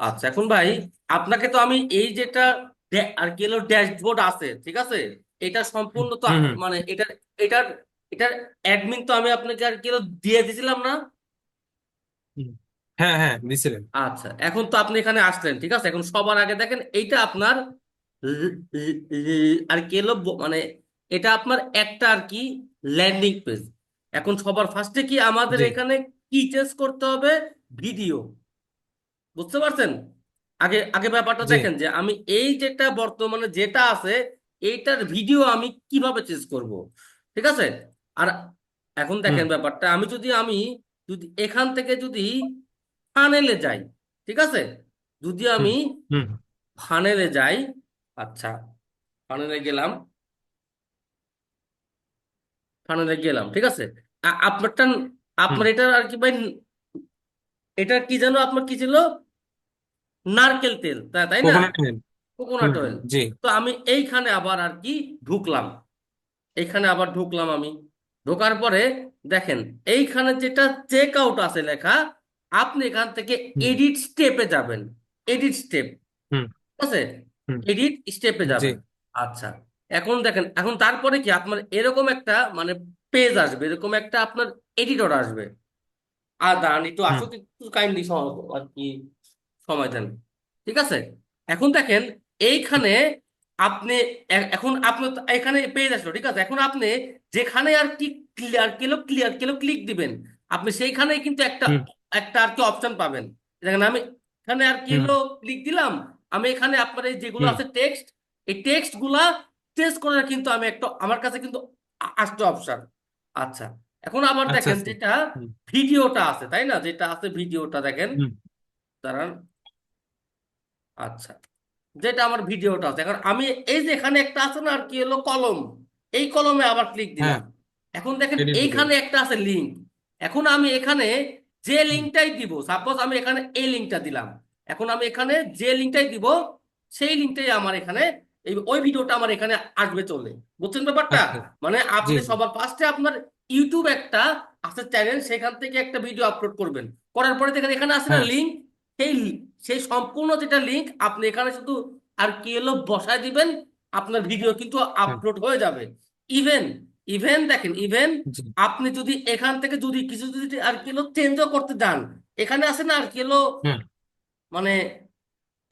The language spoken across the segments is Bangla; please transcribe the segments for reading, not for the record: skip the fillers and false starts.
আচ্ছা, এখন ভাই আপনাকে তো আমি এই যেটা আর কি হলো ড্যাশবোর্ড আছে, ঠিক আছে, এটা সম্পূর্ণ তো হুম হুম মানে এটার এটার অ্যাডমিন তো আমি আপনাকে আর কি হলো দিয়ে দিছিলাম না? হুম। হ্যাঁ হ্যাঁ দিছিলেন। আচ্ছা, এখন তো আপনি এখানে আসলেন, ঠিক আছে, এখন সবার আগে দেখেন এইটা আপনার আর কি হলো মানে এটা আপনার একটা আর কি ল্যান্ডিং পেজ। এখন সবার ফার্স্টে কি আমাদের জি এখানে কি চেঞ্জ করতে হবে? ভিডিও। বুঝতে পারছেন? আগে আগে ব্যাপারটা জি দেখেন যে আমি এই যেটা বর্তমানে যেটা আছে এইটার ভিডিও আমি কিভাবে চেঞ্জ করব, ঠিক আছে। আর এখন হুম দেখেন ব্যাপারটা, আমি যদি এখান থেকে যদি ফানেলে যাই, ঠিক আছে, যদি হুম আমি হুম ফানেলে যাই, আচ্ছা, ফানেলে গেলাম, ফানেলে গেলাম, ঠিক আছে। আপনারটা, হুম। আপনার এটা আর কি ভাই, এটা কি যেন আপনার কি ছিল? নারকেল তেল, তাই তাই না? Coconut oil. কোকোনাট হুম অয়েল। জি। তো আমি এইখানে আবার আর কি ঢুকলাম, এইখানে আবার ঢুকলাম আমি। ঢোকার পরে দেখেন এইখানে যেটা চেক আউট আছে লেখা, আপনি এখান থেকে হুম এডিট স্টেপে যাবেন। এডিট স্টেপ, হুম ঠিক আছে, হুম এডিট স্টেপে জি। যাবেন। আচ্ছা, এখন দেখেন, এখন তারপরে কি আপনার এরকম একটা মানে পেজ আসবে, এরকম একটা আপনার এডিটর আসবে। আর দাঁড়ান একটু হুম আসুক, একটু কাইন্ডলি আর কি সময় দেন, ঠিক আছে। এখন দেখেন এইখানে আপনি এখন আপনি তো এখানে পেজ আসলো, ঠিক আছে, এখন আপনি যেখানে আর কি ক্লিয়ার কিলো ক্লিক দিবেন, আপনি সেইখানে কিন্তু একটা হুম একটা আর কি অপশন পাবেন। দেখেন আমি এখানে আর হুম কিলো ক্লিক দিলাম, আমি এখানে আপনার এই যেগুলো হুম। আছে টেক্সট, এই টেক্সট গুলা চেঞ্জ করার কিন্তু আমি একটা আমার কাছে কিন্তু আসতো অপশন। আচ্ছা, এখন আবার আচ্ছা দেখেন আচ্ছা। যেটা হুম ভিডিওটা আছে, তাই না, যেটা আছে ভিডিওটা দেখেন, হুম। দাঁড়ান, আচ্ছা, যেটা আমার ভিডিওটা আছে, এখন আমি এই যে এখানে একটা আছে না আর কি হলো কলম, এই কলমে আবার ক্লিক হ্যাঁ দিলাম। এখন দেখেন এডিট ভিডিও। এইখানে একটা আছে লিঙ্ক। এখন আমি এখানে যে হুম লিঙ্কটাই দিব, সাপোজ আমি এখানে এই লিঙ্কটা দিলাম, এখন আমি এখানে যে লিঙ্কটাই দিব সেই লিঙ্কটাই আমার এখানে এই ওই ভিডিওটা আমার এখানে আসবে চলে। বুঝছেন ব্যাপারটা? আচ্ছা। মানে জি আপনি জি। সবার ফার্স্টে আপনার ইউটিউব একটা আছে চ্যানেল, সেখান থেকে একটা ভিডিও আপলোড করবেন, করার পরে দেখেন এখানে আছে না হ্যাঁ। লিঙ্ক, সেই সেই সম্পূর্ণ যেটা লিঙ্ক আপনি এখানে শুধু আর কি হলো বসায় দিবেন, আপনার ভিডিও কিন্তু হ্যাঁ। আপলোড হয়ে যাবে। ইভেন, ইভেন দেখেন, ইভেন জি। আপনি যদি এখান থেকে যদি কিছু যদি আর কি হলো চেঞ্জও করতে চান, এখানে আছে না আর কি হলো হ্যাঁ মানে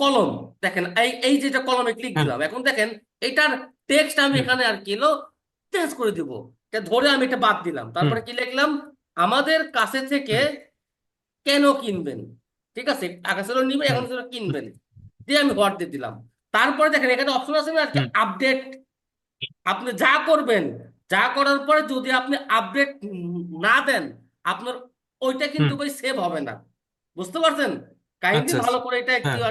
কলম, দেখেন এই এই যেটা কলমে ক্লিক হ্যাঁ। দিলাম, এখন দেখেন এটার টেক্সট আমি হুম এখানে আর কি হলো চেঞ্জ করে দিব। এটা ধরে আমি এটা বাদ দিলাম, হুম তারপরে কি লিখলাম, আমাদের কাছে থেকে হুম কেন কিনবেন, ঠিক আছে, আগে ছিল নিবেন, হুম এখন ছিল কিনবেন, দিয়ে আমি হোয়াট দিয়ে দিলাম। তারপরে দেখেন এখানে অপশন আছে না আজকে হুম আপডেট। আপনি যা করবেন, যা করার পরে যদি আপনি আপডেট না দেন, আপনার ওইটা কিন্তু হুম। ওই সেভ হবে না। বুঝতে পারছেন? কাইন্ডলি আচ্ছা ভালো আচ্ছা। করে এটা একটু হ্যাঁ।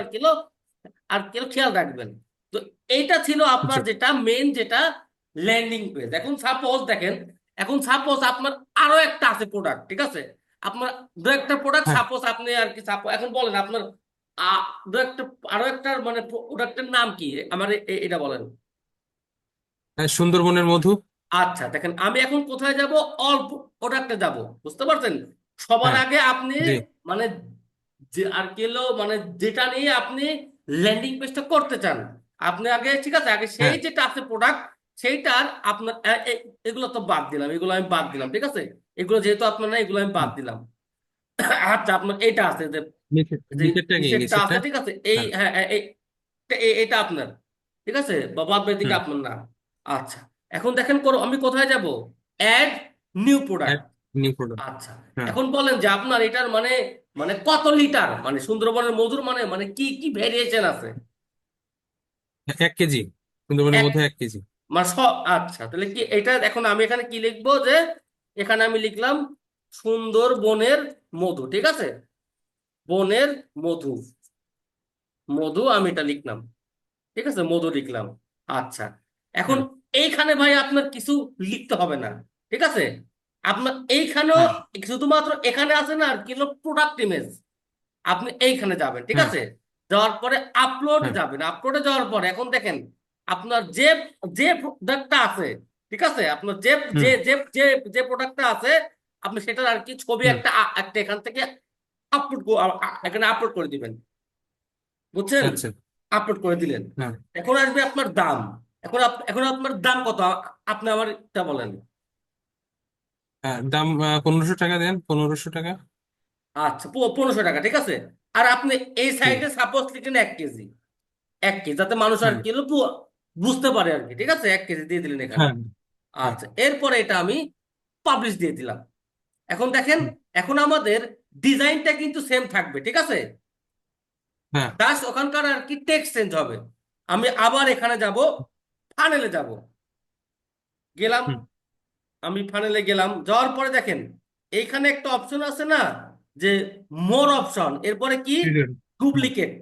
আর কিলো খেয়াল রাখবেন। তো এইটা ছিল আপনার জি। যেটা মেইন যেটা ল্যান্ডিং পেজ। এখন সাপোজ দেখেন, এখন সাপোজ আপনার আরো একটা আছে প্রোডাক্ট, ঠিক আছে, আপনার দু একটা প্রোডাক্ট হ্যাঁ। সাপোজ আপনি আর কি এখন বলেন আপনার দু একটা আরো একটা মানে প্রোডাক্টের নাম কি আমার এটা বলেন। হ্যাঁ, সুন্দরবনের মধু। আচ্ছা, দেখেন আমি এখন কোথায় যাব? অল্প প্রোডাক্টে যাব, বুঝতে পারছেন? সবার হ্যাঁ। আগে আপনি জি। মানে যে আর কি হলো মানে যেটা নিয়ে আপনি ল্যান্ডিং পেজটা করতে চান, আপনি আগে, ঠিক আছে, আগে সেই হ্যাঁ। যেটা আছে প্রোডাক্ট সেইটার আপনার এগুলো তো বাদ দিলাম, এগুলো আমি বাদ দিলাম, ঠিক আছে, এগুলো যেহেতু আপনার না, এগুলো আমি বাদ হুম। দিলাম। আচ্ছা, আপনার এটা আছে যে যে নিচেরটা কি নিচেরটা আছে, নিচেরটা? ঠিক আছে, এই হ্যাঁ। হ্যাঁ এটা আপনার, ঠিক আছে, বা বাদ বাকিটা হুম। আপনার না। আচ্ছা, এখন দেখেন করো আমি কোথায় যাব? Add new product. Add new product. আচ্ছা, হ্যাঁ। এখন বলেন যে আপনার এটার মানে মানে কত লিটার মানে সুন্দরবনের মধুর মানে মানে কি কি ভেরিয়েশন আছে? 1 কেজি। সুন্দরবনের এক মধ্যে 1 কেজি। মানে আচ্ছা, তাহলে কি এটা এখন আমি এখানে কি লিখবো যে এখানে আমি লিখলাম সুন্দরবনের মধু, ঠিক আছে, বনের মধু, মধু আমি এটা লিখলাম, ঠিক আছে, মধু লিখলাম। আচ্ছা, এখন হ্যাঁ এইখানে ভাই আপনার কিছু লিখতে হবে না, ঠিক আছে, আপনার এইখানেও হ্যাঁ শুধুমাত্র এখানে আছে না আর কি প্রোডাক্ট ইমেজ, আপনি এইখানে যাবেন, ঠিক হ্যাঁ আছে, যাওয়ার পরে আপলোডে হ্যাঁ। যাবেন, আপলোডে যাওয়ার পরে এখন দেখেন আপনার যে যে প্রোডাক্টটা আছে, ঠিক আছে, আপনার যে যে হুম যে যে যে প্রোডাক্টটা আছে আপনি সেটার আর কি ছবি হুম একটা একটা এখান থেকে এখানে আপলোড করে দিবেন, বুঝছেন? আচ্ছা। আপলোড করে দিলেন। হ্যাঁ, এখন আসবে আপনার দাম। এখন আপনার দাম কত আপনি আমার এটা বলেন। হ্যাঁ, দাম 1500 টাকা দেন, 1500 টাকা। আচ্ছা, 1500 টাকা, ঠিক আছে। আর আপনি এই হুম। সাইডে সাপোজ লিখেন 1 কেজি, 1 কেজি, যাতে মানুষ আর হ্যাঁ, কি হলো বুঝতে পারে আর কি, ঠিক আছে, 1 কেজি দিয়ে দিলেন এখানে। হ্যাঁ, হ্যাঁ। আচ্ছা, এরপরে এটা আমি পাবলিশ দিয়ে দিলাম। এখন দেখেন, হুম। এখন আমাদের ডিজাইনটা কিন্তু সেম থাকবে, ঠিক আছে। হ্যাঁ। জাস্ট ওখানকার আর কি টেক্সট চেঞ্জ হবে। আমি আবার এখানে যাব, ফানেলে যাব, গেলাম। হুম। আমি ফানেলে গেলাম, যাওয়ার পরে দেখেন এইখানে একটা অপশন আছে না, যে মোর অপশন, এরপরে কি, ডুপ্লিকেট।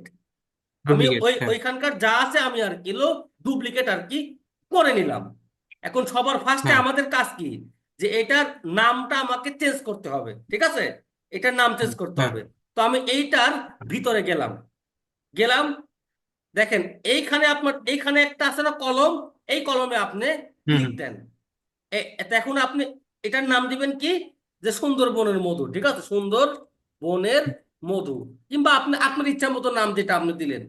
আমি ডুপ্লিকেট, হ্যাঁ। ওইখানকার যা আছে আমি আর কিলো ডুপ্লিকেট আর কি করে নিলাম। এখন সবার ফার্স্টে হ্যাঁ। আমাদের কাজ কি, যে এটার নামটা আমাকে চেঞ্জ করতে হবে, ঠিক আছে, এটার নাম চেঞ্জ করতে হ্যাঁ। হবে। তো আমি এইটার ভিতরে গেলাম, গেলাম। দেখেন এইখানে আপনার এইখানে একটা আছে না কলম, এই কলমে আপনি হুম। ক্লিক হুম। দেন। তো এখন আপনি এটার নাম দিবেন কি, যে সুন্দরবনের মধু, ঠিক আছে, সুন্দর বনের মধু, কিংবা আপনি আপনার ইচ্ছা মতো নাম যেটা আপনি দিলেন।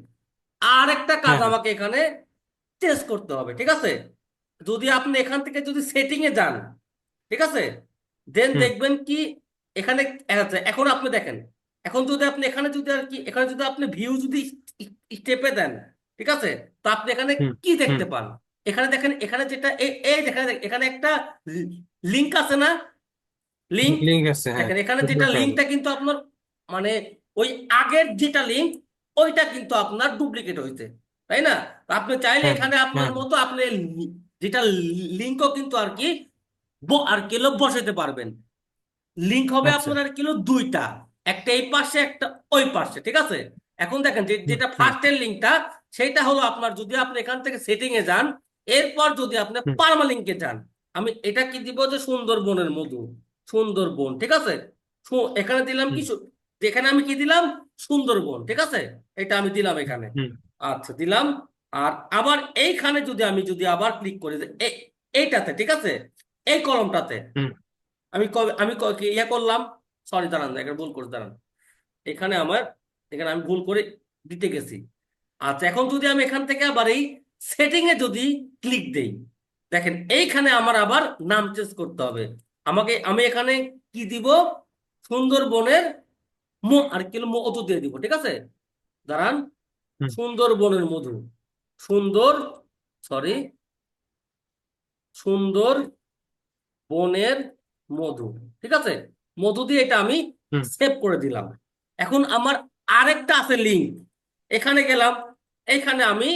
আর একটা কাজ হ্যাঁ। হ্যাঁ। আমাকে এখানে চেঞ্জ করতে হবে, ঠিক আছে। যদি আপনি এখান থেকে যদি সেটিং এ যান, ঠিক আছে, দেন হুম। দেখবেন কি এখানে, আচ্ছা, এখন আপনি দেখেন, এখন যদি আপনি এখানে যদি আর কি এখানে যদি আপনি ভিউ যদি স্টেপে দেন, ঠিক আছে, তো আপনি এখানে হুম। কি হুম। দেখতে পান? এখানে দেখেন, এখানে যেটা এই দেখেন, এখানে একটা লিংক আছে না, লিংক। লিঙ্ক আছে, হ্যাঁ। দেখেন এখানে যেটা ডুপ্লিকেট করা লিঙ্কটা যায়। কিন্তু আপনার মানে ওই আগের যেটা লিঙ্ক, ওইটা কিন্তু আপনার ডুপ্লিকেট হয়েছে, তাই না? তো আপনি চাইলে হ্যাঁ। এখানে আপনার হ্যাঁ। মতো আপনি যেটা লিঙ্কও কিন্তু আর কি আর কিলো বসাতে পারবেন। লিঙ্ক হবে আচ্ছা। আপনার আর কিলো দুইটা, একটা এই পাশে একটা ওই পাশে, ঠিক আছে। এখন দেখেন হুম। যেটা হুম। ফার্স্টের লিঙ্কটা, সেটা হলো আপনার, যদি আপনি এখান থেকে সেটিং এ যান, এরপর যদি আপনি হুম। পার্মালিঙ্কে যান, আমি এটা কি দিব, যে সুন্দরবনের মধু, সুন্দরবন, ঠিক আছে। এখানে দিলাম কি হুম। যেখানে আমি কি দিলাম, সুন্দরবন, ঠিক আছে, এটা আমি দিলাম এখানে। হুম। আচ্ছা, দিলাম। আর আবার এইখানে যদি আবার ক্লিক করি, যে এইটাতে, ঠিক আছে, এই কলমটাতে হুম। ইয়ে করলাম। সরি, দাঁড়ান, একটা ভুল করে দাঁড়ান। এখানে আমার, এখানে আমি ভুল করে দিতে গেছি। আচ্ছা, এখন যদি আমি এখান থেকে আবার এই সেটিং এ যদি ক্লিক দেই, দেখেন এইখানে আমার আবার নাম চেঞ্জ করতে হবে। আমি এখানে কি দিব, সুন্দরবনের আর কি মধু দিয়ে দিব, ঠিক আছে। দাঁড়ান, হুম। সুন্দরবনের মধু, সুন্দর, সরি, সুন্দর বনের মধু, ঠিক আছে, মধু দিয়ে এটা আমি হুম। সেভ করে দিলাম। এখন আমার আরেকটা আছে লিঙ্ক, এখানে গেলাম, এখানে আমি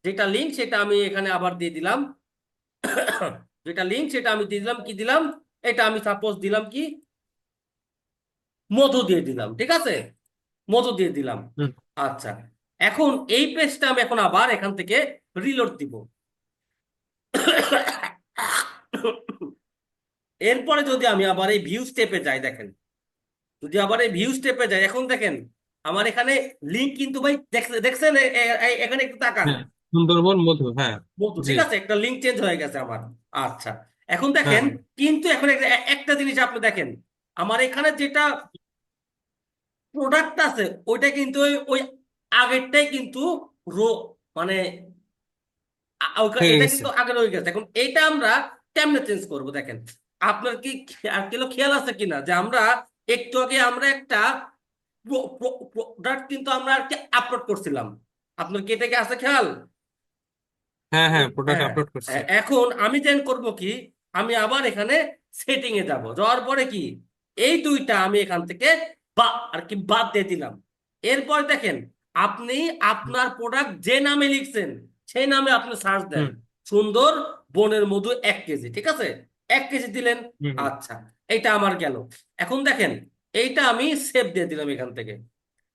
যেটা লিঙ্ক সেটা আমি এখানে আবার দিয়ে দিলাম। যেটা লিঙ্ক সেটা আমি দিয়ে দিলাম, কি দিলাম, এটা আমি সাপোজ দিলাম কি, মধু দিয়ে দিলাম, ঠিক আছে, মধু দিয়ে দিলাম। হুম। আচ্ছা, এখন এই পেজটা আমি এখন আবার এখান থেকে রিলোড দিব। এরপরে যদি আমি আবার এই ভিউ স্টেপে যাই, দেখেন, যদি আবার এই ভিউ স্টেপে যাই, এখন দেখেন আমার এখানে লিঙ্ক কিন্তু ভাই দেখছেন, এখানে একটু তাকান, হ্যাঁ, সুন্দরবন মধু, হ্যাঁ। বন্ধু, জি। ঠিক আছে, একটা লিঙ্ক চেঞ্জ হয়ে গেছে আমার। আচ্ছা, এখন হ্যাঁ। দেখেন, কিন্তু এখন একটা জিনিস আপনি দেখেন, আমার এখানে যেটা প্রোডাক্ট আছে ওইটা কিন্তু ওই আগেরটাই কিন্তু রো মানে হয়ে এটা গেছে। কিন্তু আগে রয়ে গেছে। এখন এইটা আমরা কেমনে চেঞ্জ করব, দেখেন। আপনার কি আর কিলো খেয়াল আছে কিনা, যে আমরা একটু আগে আমরা একটা প্রোডাক্ট কিন্তু আমরা আর কি আপলোড করছিলাম, আপনার কি এটা কি আছে খেয়াল? হ্যাঁ, হ্যাঁ, প্রোডাক্ট হ্যাঁ, আপলোড করছি। হ্যাঁ, এখন আমি যেন করব কি, আমি আবার এখানে সেটিং এ যাব, যাওয়ার পরে কি, এই দুইটা আমি এখান থেকে বা আর কি বাদ দিয়ে দিলাম। এরপর দেখেন, আপনি আপনার প্রোডাক্ট যে নামে লিখছেন সেই নামে আপনি সার্চ দেন, হুম। সুন্দর বনের মধু 1 কেজি, ঠিক আছে, 1 কেজি দিলেন। হুম। হুম। আচ্ছা, এটা আমার গেল। এখন দেখেন, এইটা আমি সেভ দিয়ে দিলাম এখান থেকে,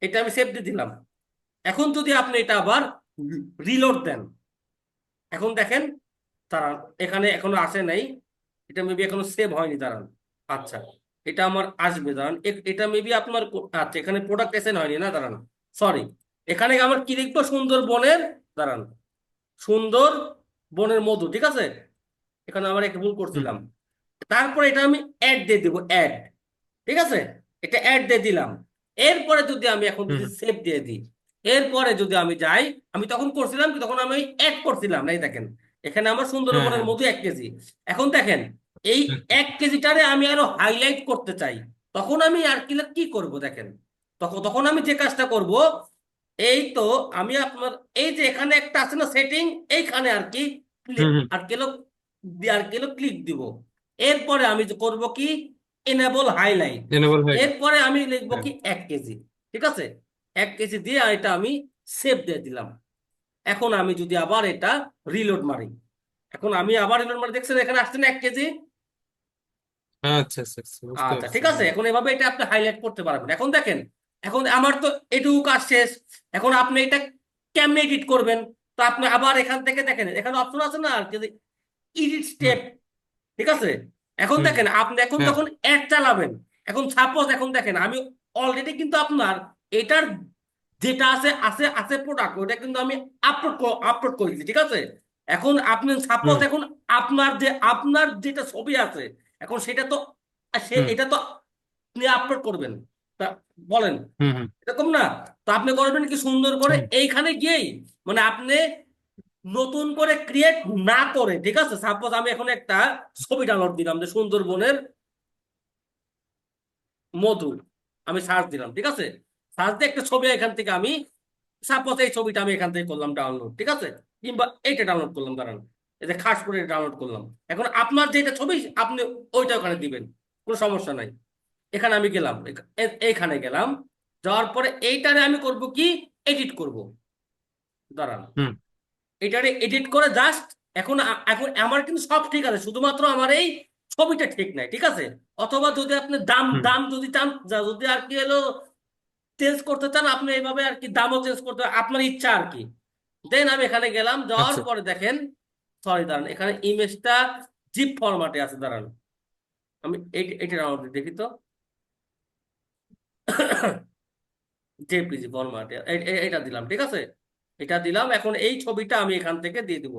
এটা আমি সেভ দিয়ে দিলাম। এখন যদি আপনি এটা আবার রিলোড দেন, এখন দেখেন, দাঁড়ান, এখানে এখনো আসে নাই, এটা মেবি এখনো সেভ হয়নি, দাঁড়ান। আচ্ছা, এটা আমার আসবে, দাঁড়ান, এটা মেবি আপনার আচ্ছা, এখানে প্রোডাক্ট এসেন হয়নি না, দাঁড়ান, সরি। এখানে আমার কি লিখবো, সুন্দর বনের, দাঁড়ান, সুন্দর বনের মধু, ঠিক আছে, এখানে আমার একটা ভুল হুম। করছিলাম। তারপরে এটা আমি অ্যাড দিয়ে দিব, অ্যাড, ঠিক আছে, এটা অ্যাড দিয়ে দিলাম। এরপরে যদি আমি এখন হুম যদি সেভ দিয়ে দিই, এরপরে যদি আমি যাই, আমি তখন করছিলাম কি, তখন আমি অ্যাড করছিলাম, এই দেখেন এখানে আমার হ্যাঁ সুন্দরবনের হ্যাঁ মধু 1 কেজি। এখন দেখেন এই হুম 1 কেজিটারে আমি আরো হাইলাইট করতে চাই, তখন আমি আর কি কি করব দেখেন, তখন তখন আমি যে কাজটা করব, এই তো আমি আপনার এই যে এখানে একটা আছে না সেটিং, এইখানে আর কি হুম হুম আর কিলো ক্লিক দিব। এরপরে আমি যে করব কি, এনেবল হাইলাইট। এনেবল হয়ে গেল। এরপরে আমি লিখবো হ্যাঁ কি 1 কেজি, ঠিক আছে, 1 কেজি দিয়ে এটা আমি সেভ দিয়ে দিলাম। এখন আমি যদি আবার এটা রিলোড মারি, এখন আমি আবার রিলোড মারি, দেখছেন এখানে আসছে না 1 কেজি। আচ্ছা আচ্ছা আচ্ছা, বুঝতে আচ্ছা পারছি। ঠিক আছে, এখন এভাবে এটা আপনি হাইলাইট করতে পারবেন। এখন দেখেন, এখন আমার তো এটুকু কাজ শেষ। এখন আপনি এটা কেমনে এডিট করবেন? তো আপনি আবার এখান থেকে দেখেন, এখানে অপশন আছে না আর কি, এডিট হুম স্টেপ, ঠিক আছে। এখন হুম দেখেন আপনি এখন হ্যাঁ যখন অ্যাড চালাবেন, এখন সাপোজ এখন দেখেন আমি অলরেডি কিন্তু আপনার এটার যেটা আছে আছে আছে প্রোডাক্ট, ওটা কিন্তু আমি আপলোড করে দিচ্ছি, ঠিক আছে। এখন আপনি সাপোজ হুম এখন আপনার যেটা ছবি আছে, এখন সেটা তো হুম এটা তো আপনি আপলোড করবেন, তা বলেন হুম হুম এরকম না? তো আপনি করবেন কি, সুন্দর করে হুম এইখানে গিয়েই, মানে আপনি নতুন করে ক্রিয়েট না করে, ঠিক আছে, সাপোজ আমি এখন একটা ছবি ডাউনলোড দিলাম যে সুন্দরবনের মধু, আমি সার্চ দিলাম, ঠিক আছে, সার্চ দিয়ে একটা ছবি এখান থেকে আমি সাপোজ এই ছবিটা আমি এখান থেকে করলাম ডাউনলোড, ঠিক আছে, কিংবা এইটা ডাউনলোড করলাম, দাঁড়ান এই যে খাস করে ডাউনলোড করলাম। এখন আপনার যেটা ছবি আপনি ওইটা ওখানে দিবেন, কোনো সমস্যা নাই। এখানে আমি গেলাম, এইখানে গেলাম, যাওয়ার পরে এইটারে আমি করব কি, এডিট করব, দাঁড়ান হুম এটারে এডিট করে জাস্ট, এখন আমার কিন্তু সব ঠিক আছে, শুধুমাত্র আমার এই ছবিটা ঠিক নাই, ঠিক আছে। অথবা যদি আপনি দাম হুম দাম যদি চান, যদি আর কি হলো চেঞ্জ করতে চান, আপনি এইভাবে আর কি দামও চেঞ্জ করতে, আপনার ইচ্ছা আর কি। দেন আমি এখানে গেলাম, যাওয়ার আচ্ছা পরে দেখেন, সরি দাঁড়ান, এখানে ইমেজটা জিপ ফরম্যাটে আছে, দাঁড়ান আমি এটা ডাউনলোড দেখি তো। জেপিজি ফরম্যাটে এটা দিলাম, ঠিক আছে, এটা দিলাম। এখন এই ছবিটা আমি এখান থেকে দিয়ে দিব,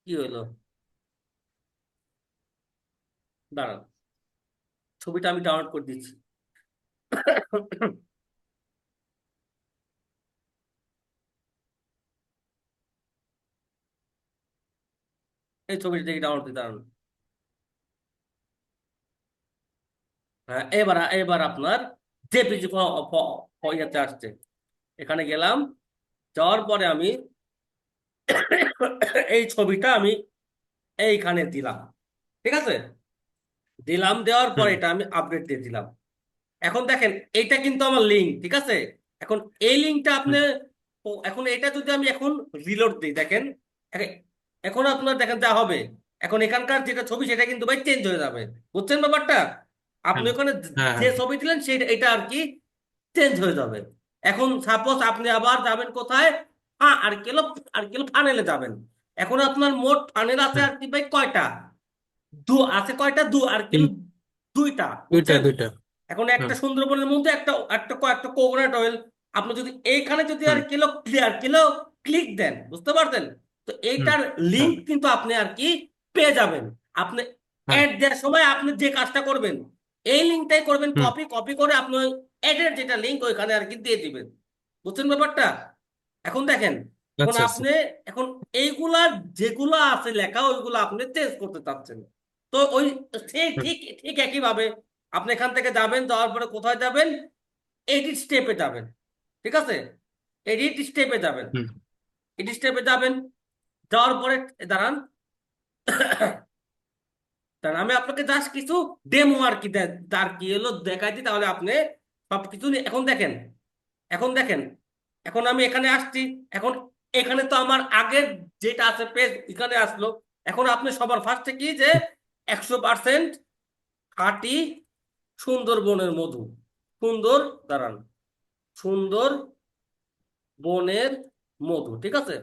কি হইলো, দাঁড়ান ছবিটা আমি ডাউনলোড করে দিচ্ছি। এই ছবিটা থেকে ডাউনলোড দিতে দাঁড়ান। হ্যাঁ, এবার এবার আপনার জেপিজি ইয়াতে আসছে, এখানে গেলাম, যাওয়ার পরে আমি এই ছবিটা আমি এইখানে দিলাম, ঠিক আছে, দিলাম, দেওয়ার পর হুম এটা আমি আপডেট দিয়ে দিলাম। এখন দেখেন এইটা কিন্তু আমার লিঙ্ক, ঠিক আছে। এখন এই লিঙ্কটা আপনি, হুম এখন এটা যদি আমি এখন রিলোড দিই, দেখেন এখ- এখন আপনার দেখেন যা হবে, এখন এখানকার যেটা ছবি সেটা কিন্তু ভাই চেঞ্জ হয়ে যাবে, বুঝছেন ব্যাপারটা? আপনি হ্যাঁ ওখানে হ্যাঁ যে হ্যাঁ ছবি দিলেন সেটা এটা আর কি চেঞ্জ হয়ে যাবে। এখন সাপোজ আপনি আবার যাবেন কোথায়, আর কিলো ফানেলে যাবেন। এখন আপনার মোট ফানেল আছে হুম আর কি ভাই কয়টা, আছে কয়টা, আর কিলো তিন, দুইটা, দুইটা বুঝছেন। দুইটা। এখন হুম একটা সুন্দরবনের মধ্যে একটা একটা একটা কোকোনাট অয়েল, আপনি যদি এইখানে যদি আর হুম কিলো ক্লিক দেন, বুঝতে পারছেন, তো হুম এইটার হ্যাঁ লিংক কিন্তু আপনি আর কি পেয়ে যাবেন। আপনি হ্যাঁ অ্যাড দেওয়ার সময় আপনি যে কাজটা করবেন, এই লিঙ্কটাই করবেন, হুম কপি কপি করে আপনি অ্যাডের যেটা লিঙ্ক ওইখানে আর কি দিয়ে দিবেন, বুঝছেন ব্যাপারটা? এখন দেখেন, এখন আচ্ছা আচ্ছা আপনি এখন এইগুলা যেগুলা আছে লেখা ওইগুলো আপনি চেঞ্জ করতে চাচ্ছেন, তো ওই ঠিক হুম ঠিক ঠিক একই ভাবে আপনি এখান থেকে যাবেন, যাওয়ার পরে কোথায় যাবেন, এডিট স্টেপে যাবেন, ঠিক আছে, এডিট স্টেপে যাবেন, হুম এডিট স্টেপে যাবেন, যাওয়ার পরে দাঁড়ান, দাঁড়ান আমি আপনাকে জাস্ট কিছু ডেমো আর কি তার কি হলো দেখাই দিই, তাহলে আপনি সবকিছু এখন দেখেন, এখন দেখেন, এখন আমি এখানে আসছি, এখন এখানে তো আমার আগের যেটা আছে পেজ এখানে আসলো। এখন আপনি সবার ফার্স্টে কি যে 100% খাঁটি সুন্দরবনের মধু, সুন্দর, দাঁড়ান, সুন্দর বনের মধু, ঠিক আছে,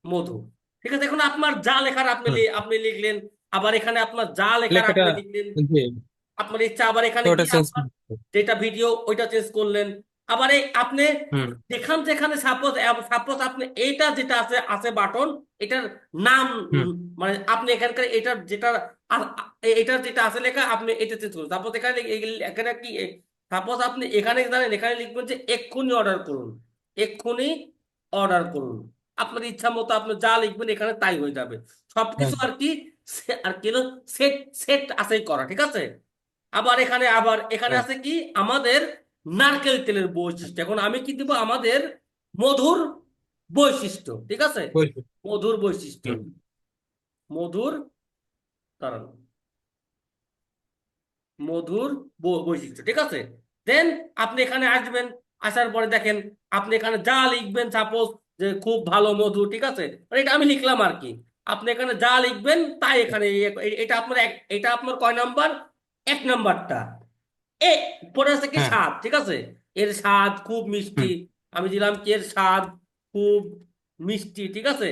মধু, ঠিক আছে। এখন আপনার যা লেখার আপনি হুম আপনি লিখলেন, আবার এখানে আপনার যা লেখার লেখাটা আপনি লিখলেন, জি, আপনার ইচ্ছা, আবার তো এখানে ওটা গিয়ে চেঞ্জ। আপনার যেটা ভিডিও ওইটা চেঞ্জ করলেন। আবার এই আপনি হুম যেখান যেখানে সাপোজ সাপোজ আপনি এইটা যেটা আছে আছে বাটন, এটার নাম হুম মানে আপনি এখানকার এটার যেটা এটার যেটা আছে লেখা আপনি এটা চেঞ্জ করুন, সাপোজ এখানে এখানে কি সাপোজ আপনি এখানে জানেন, এখানে লিখবেন যে এক্ষুনি অর্ডার করুন, এক্ষুনি অর্ডার করুন। আপনার ইচ্ছা মতো আপনি যা লিখবেন এখানে তাই হয়ে যাবে হ্যাঁ সবকিছু আর কি। আর কি হলো, সেট সেট আছেই করা, ঠিক আছে। আবার এখানে হ্যাঁ আছে কি আমাদের নারকেল তেলের বৈশিষ্ট্য। এখন আমি কি দিব, আমাদের মধুর বৈশিষ্ট্য, ঠিক আছে। বলছি। মধুর বৈশিষ্ট্য, হুম মধুর, কারণ মধুর বৈশিষ্ট্য, ঠিক আছে। দেন আপনি এখানে আসবেন, আসার পরে দেখেন আপনি এখানে যা লিখবেন, সাপোজ যে খুব ভালো মধু, ঠিক আছে, মানে এটা আমি লিখলাম আর কি। আপনি এখানে যা লিখবেন তাই এখানে এটা আপনার এটা আপনার কয় নাম্বার, 1 নাম্বারটা। এ পরে আছে কি হ্যাঁ স্বাদ, ঠিক আছে। এর স্বাদ খুব মিষ্টি, হুম আমি দিলাম কি এর স্বাদ খুব মিষ্টি, ঠিক আছে।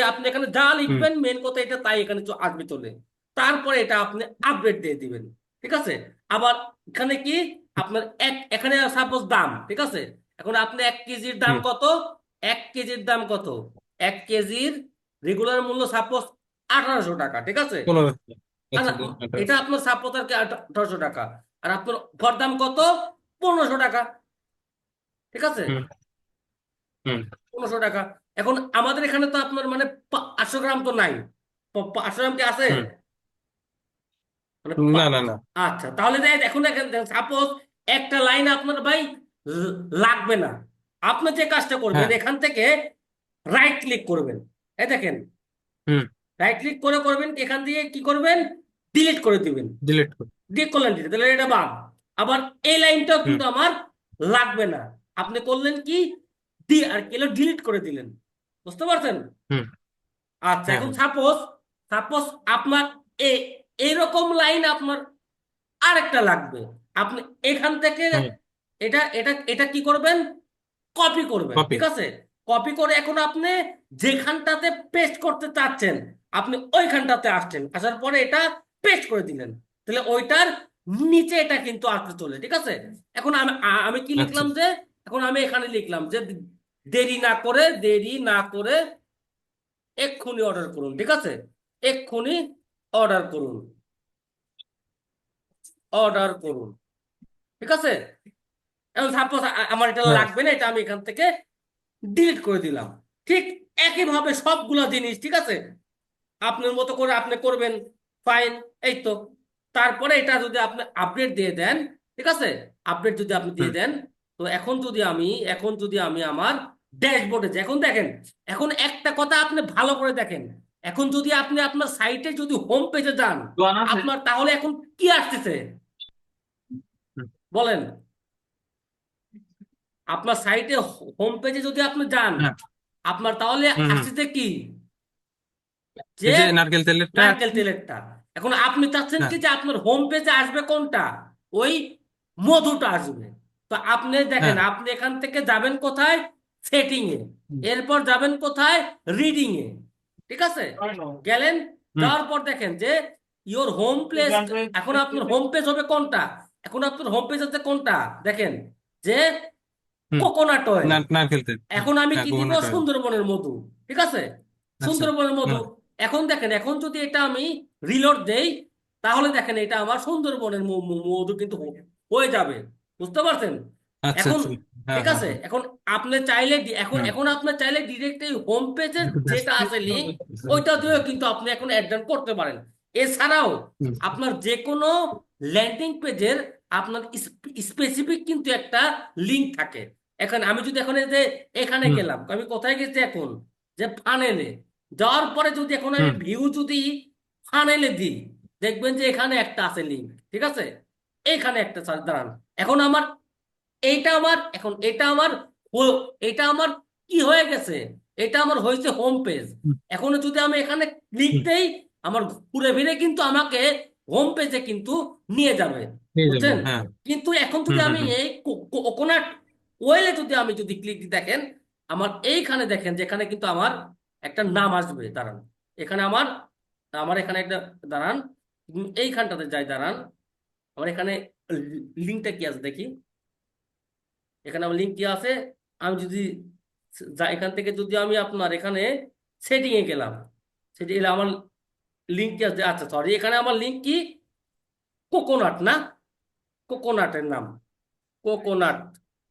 আপনি এখানে যা হুম লিখবেন মেন কথা এটা তাই এখানে আসবে চলে। তারপরে এটা আপনি আপডেট দিয়ে দিবেন, ঠিক আছে। আবার এখানে কি আপনার এখানে সাপোজ দাম, ঠিক আছে। এখন আপনি 1 কেজির দাম হুম কত, 1 কেজির দাম কত, 1 কেজির রেগুলার মূল্য সাপোজ 1800 টাকা, ঠিক আছে। 15। আর আচ্ছা এটা আপনার সাপোজ আর কি 1800 টাকা। আর আপনার ঘর দাম কত, 1500 টাকা, ঠিক আছে। হুম হুম 1500 টাকা। এখন আমাদের এখানে তো আপনার মানে 800 গ্রাম তো নাই, 800 গ্রাম কি আছে, হুম মানে না না না। আচ্ছা তাহলে এখন দেখেন, সাপোজ একটা লাইন আপনার ভাই ল- লাগবে না। আপনি যে কাজটা করবেন হ্যাঁ এখান থেকে রাইট ক্লিক করবেন, এই দেখেন, হুম রাইট ক্লিক করে করবেন কি, এখান দিয়ে কি করবেন, ডিলিট করে দিবেন। ডিলিট কর। দিয়ে করলেন ডিলিট, তাহলে এটা বাদ। আবার এই লাইনটাও হুম কিন্তু আমার লাগবে না। আপনি করলেন কি, দি আর কি ডিলিট করে দিলেন, বুঝতে পারছেন। হুম আচ্ছা হ্যাঁ এখন হ্যাঁ সাপোজ, আপনার এ এইরকম লাইন আপনার আরেকটা লাগবে। আপনি এখান থেকে হুম এটা এটা এটা কি করবেন, কপি করবেন, কপি। ঠিক আছে। কপি করে এখন আপনি যেখানটাতে পেস্ট করতে চাচ্ছেন আপনি ওইখানটাতে আসছেন, আসার পরে এটা পেস্ট করে দিলেন, তাহলে ওইটার নিচে এটা কিন্তু আসতে চলে, ঠিক আছে। এখন আমি কি আচ্ছা লিখলাম যে, এখন আমি এখানে লিখলাম যে দেরি না করে এক্ষুনি অর্ডার করুন, ঠিক আছে। এক্ষুনি অর্ডার করুন, অর্ডার করুন, ঠিক আছে। এখন সাপোজ আমার এটা হ্যাঁ লাগবে না, এটা আমি এখান থেকে ডিলিট করে দিলাম। ঠিক একইভাবে সবগুলা জিনিস, ঠিক আছে, আপনার মতো করে আপনি করবেন, ফাইন, এই তো। তারপরে এটা যদি আপনি আপডেট দিয়ে দেন, ঠিক আছে, আপডেট যদি আপনি দিয়ে হুম দেন, তো এখন যদি আমি আমার ড্যাশবোর্ডে যাই, এখন দেখেন, এখন একটা কথা আপনি ভালো করে দেখেন, এখন যদি আপনি আপনার সাইটে যদি হোম পেজে যান দোকান আছে। আপনার, তাহলে এখন কি আসতেছে হুম বলেন। আপনার সাইটে হোম পেজে যদি আপনি যান হ্যাঁ আপনার তাহলে হুম হুম আসতেছে কি, যে এই যে নারকেল তেলেরটা নারকেল আছে। তেলেরটা। এখন আপনি চাচ্ছেন হ্যাঁ কি যে আপনার হোম পেজে আসবে কোনটা, ওই মধুটা আসবে। তো আপনি দেখেন, হ্যাঁ আপনি এখান থেকে যাবেন কোথায়, সেটিং এ, হুম এরপর যাবেন কোথায়, রিডিং এ, ঠিক আছে। গেলেন, হুম যাওয়ার পর দেখেন যে ইওর হোম প্লেস, এখন আপনার হোম পেজ হবে কোনটা, এখন আপনার হোম পেজ হচ্ছে কোনটা, দেখেন যে হুম কোকোনাট অয়েল। নারকেল তেল। হ্যাঁ এখন আমি হ্যাঁ কি দিব, কোকোনাট অয়েল। সুন্দরবনের মধু, ঠিক আছে, আচ্ছা সুন্দরবনের মধু। হুম এখন দেখেন, এখন যদি এটা আমি রিলোড দেই, তাহলে দেখেন এটা আমার সুন্দরবনের মধু কিন্তু হয়ে যাবে, বুঝতে পারছেন। আচ্ছা এখন আচ্ছা। হ্যাঁ ঠিক হ্যাঁ আছে, হ্যাঁ এখন আপনি চাইলে এখন হুম এখন আপনি চাইলে ডিরেক্ট এই হোম পেজের যেটা আছে লিঙ্ক, ওইটা দিয়েও কিন্তু আপনি এখন অ্যাড করতে পারেন। এছাড়াও হুম আপনার যে কোনো ল্যান্ডিং পেজের আপনার স্পেসিফিক কিন্তু একটা লিঙ্ক থাকে। এখন আমি যদি এখন এই যে এখানে হুম গেলাম, আমি কোথায় গেছি এখন, যে ফানেলে যাওয়ার পরে যদি এখন আমি হুম ভিউ যদি ফানেলে দিই, দেখবেন যে এখানে একটা আছে লিঙ্ক, ঠিক আছে। এইখানে একটা দাঁড়ান, এখন আমার এখন এটা আমার কি হয়ে গেছে, এটা আমার হয়েছে হোম পেজ। হুম এখন যদি আমি এখানে ক্লিক হুম, দেই, আমার ঘুরে ফিরে কিন্তু আমাকে হোম পেজে কিন্তু নিয়ে যাবে, পেয়ে যাবেন বুঝছেন। হ্যাঁ। কিন্তু এখন হুম যদি হুম আমি হুম এই কোকোনাট ওয়েলে যদি ক্লিক দিই, দেখেন আমার এইখানে দেখেন যেখানে কিন্তু আমার একটা নাম আসবে, দাঁড়ান, এখানে আমার আমার এখানে একটা, দাঁড়ান, এইখানটাতে যাই, দাঁড়ান, আমার এখানে লিঙ্কটা কি আছে দেখি, এখানে আমার লিঙ্ক কি আছে। আমি যদি এখান থেকে যদি আমি আপনার এখানে সেটিং এ গেলাম, সেটি এলে আমার লিঙ্ক কি আছে, আচ্ছা সরি, এখানে আমার লিঙ্ক কি, কোকোনাট না, কোকোনাটের নাম, কোকোনাট,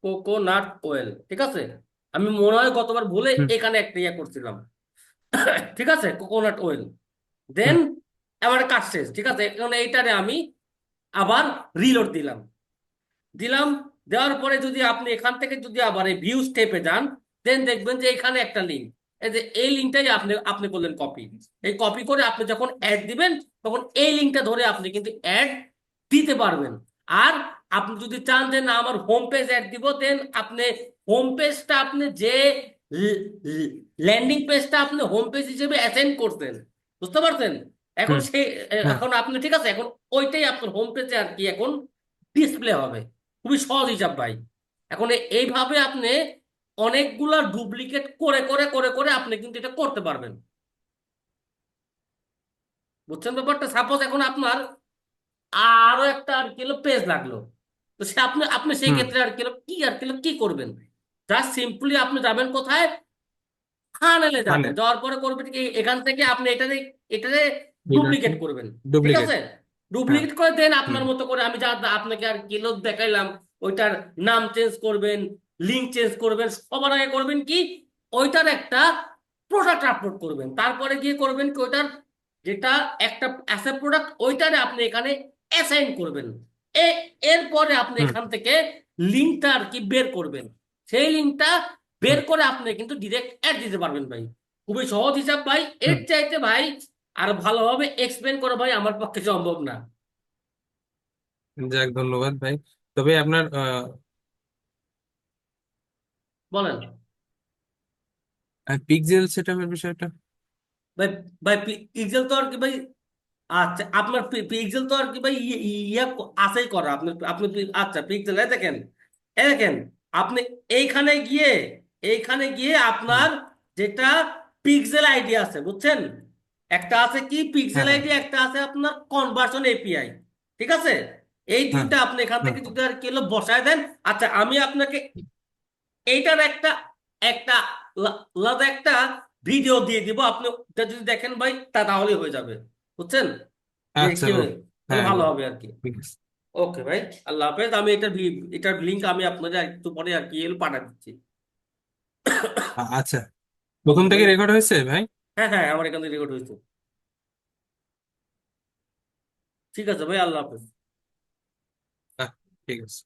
কোকোনাট অয়েল, ঠিক আছে। আমি মনে হয় গতবার ভুলে হুম এখানে একটা ইয়ে করছিলাম। ঠিক আছে, কোকোনাট অয়েল। দেন হুম আমার কাজ শেষ, ঠিক আছে। এখন এইটারে আমি আবার রিলোড দিলাম। দিলাম, দেওয়ার পরে যদি আপনি এখান থেকে যদি আবার এই ভিউ স্টেপে যান, দেন দেখবেন যে এখানে একটা লিঙ্ক, এই যে এই লিঙ্কটাই আপনি আপনি করলেন কপি। এই কপি করে আপনি যখন অ্যাড দিবেন, তখন এই লিঙ্কটা ধরে আপনি কিন্তু অ্যাড দিতে পারবেন। আর আপনি যদি চান যে না আমার হোম পেজ অ্যাড দিব, দেন আপনি হোম পেজটা আপনি যে ল্যান্ডিং পেজটা আপনি হোম পেজ হিসেবে অ্যাসাইন করতেন, বুঝতে পারছেন? এখন হুম সেই হ্যাঁ এখন আপনি, ঠিক আছে, এখন ওইটাই আপনার হোম পেজে আর কি এখন ডিসপ্লে হবে। খুবই সহজ হিসাব ভাই। এখন এইভাবে আপনি অনেকগুলা ডুপ্লিকেট করে করে করে করে আপনি কিন্তু এটা করতে পারবেন, বুঝছেন ব্যাপারটা? সাপোজ এখন আপনার আরো একটা আর কি পেজ লাগলো, তো সে আপনি আপনি সেই হুম ক্ষেত্রে আর কি করবেন? জাস্ট সিম্পলি আপনি যাবেন কোথায়, ফানেলে মানে যাবেন, যাওয়ার পরে করবেন কি, এখান থেকে আপনি এটারে এটারে ডুপ্লিকেট করবেন, ঠিক ডুপ্লিকেট। আছে। হ্যাঁ ডুপ্লিকেট করে দেন হুম আপনার মতো করে, আমি যা আপনাকে আর কিলো দেখাইলাম, ওইটার নাম চেঞ্জ করবেন, লিঙ্ক চেঞ্জ করবেন, সবার আগে করবেন কি, ওইটার একটা প্রোডাক্ট আপলোড করবেন, তারপরে গিয়ে করবেন কি ওইটার যেটা একটা অ্যাসেট প্রোডাক্ট ওইটারে আপনি এখানে অ্যাসাইন করবেন। এ এরপরে আপনি হুম এখান থেকে লিঙ্কটা আর কি বের করবেন। সেই লিঙ্কটা বের হুম করে আপনি কিন্তু ডিরেক্ট অ্যাড দিতে পারবেন ভাই। খুবই সহজ হিসাব ভাই, এর হুম। চাইতে ভাই আর ভালোভাবে এক্সপ্লেন করা ভাই আমার পক্ষে সম্ভব না। যাক, ধন্যবাদ ভাই। তবে আপনার বলেন পিক্সেল সেটআপের বিষয়টা। ভাই। ভাই পিক্সেল তো আর কি ভাই, আচ্ছা আপনার পিক্সেল তো আর কি ভাই ইয়া আছেই করা আপনার আপনি আচ্ছা পিক্সেল, এই দেখেন, এই দেখেন, আপনি এইখানে গিয়ে এইখানে গিয়ে হুম আপনার যেটা পিক্সেল আইডি আছে, বুঝছেন? একটা আছে কি পিক্সেল হ্যাঁ হ্যাঁ আইডি, একটা আছে আপনার কনভার্সন এপিআই, ঠিক আছে। এই হ্যাঁ দুইটা আপনি এখান হুম থেকে যদি আর কি বসায় দেন। আচ্ছা আমি আপনাকে এইটার একটা একটা আলাদা একটা ভিডিও দিয়ে দিব, আপনি ওটা যদি দেখেন ভাই তাহলে হয়ে যাবে, বুঝছেন? যে আচ্ছা কি ও তাহলে হ্যাঁ ভালো হ্যাঁ হবে আর কি। ঠিক আছে। ওকে ভাই, আল্লাহ হাফেজ। আমি এটার লিঙ্ক আমি আপনাদের একটু পরে আর কি পাঠিয়ে দিচ্ছি। আচ্ছা, প্রথম ওকে থেকে ভাই, রেকর্ড হয়েছে ভাই? হ্যাঁ হ্যাঁ, আমার এখান থেকে রেকর্ড হয়েছে। ঠিক আছে ভাই, আল্লাহ হাফেজ। আহ, ঠিক আছে।